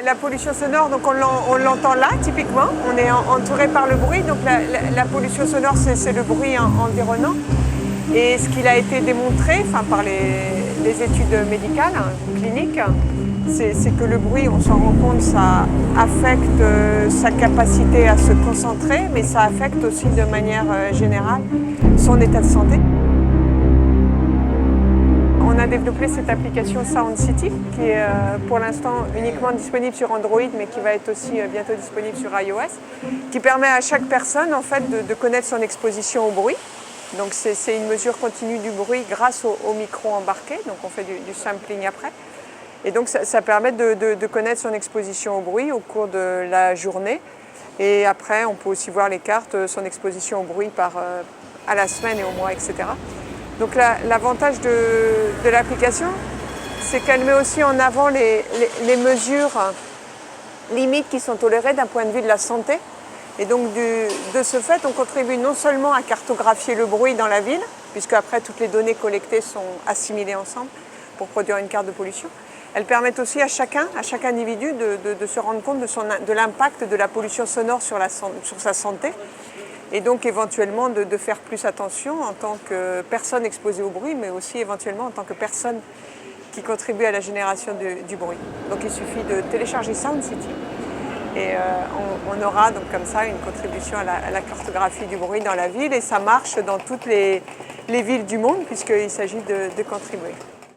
La pollution sonore, donc on l'entend là typiquement, on est entouré par le bruit, donc la pollution sonore c'est le bruit environnant. Et ce qu'il a été démontré par les études médicales, cliniques, c'est que le bruit, on s'en rend compte, ça affecte sa capacité à se concentrer, mais ça affecte aussi de manière générale son état de santé. On a développé cette application Sound City qui est pour l'instant uniquement disponible sur Android mais qui va être aussi bientôt disponible sur iOS, qui permet à chaque personne en fait, de connaître son exposition au bruit. Donc c'est une mesure continue du bruit grâce au micro embarqué, donc on fait du sampling après. Et donc ça permet de connaître son exposition au bruit au cours de la journée. Et après on peut aussi voir les cartes, son exposition au bruit à la semaine et au mois, etc. Donc l'avantage de l'application, c'est qu'elle met aussi en avant les mesures limites qui sont tolérées d'un point de vue de la santé. Et donc de ce fait, on contribue non seulement à cartographier le bruit dans la ville, puisque après toutes les données collectées sont assimilées ensemble pour produire une carte de pollution. Elles permettent aussi à chaque individu de se rendre compte de l'impact de la pollution sonore sur sa santé. Et donc éventuellement de faire plus attention en tant que personne exposée au bruit, mais aussi éventuellement en tant que personne qui contribue à la génération du bruit. Donc il suffit de télécharger Sound City et on aura donc comme ça une contribution à la cartographie du bruit dans la ville et ça marche dans toutes les villes du monde puisqu'il s'agit de contribuer.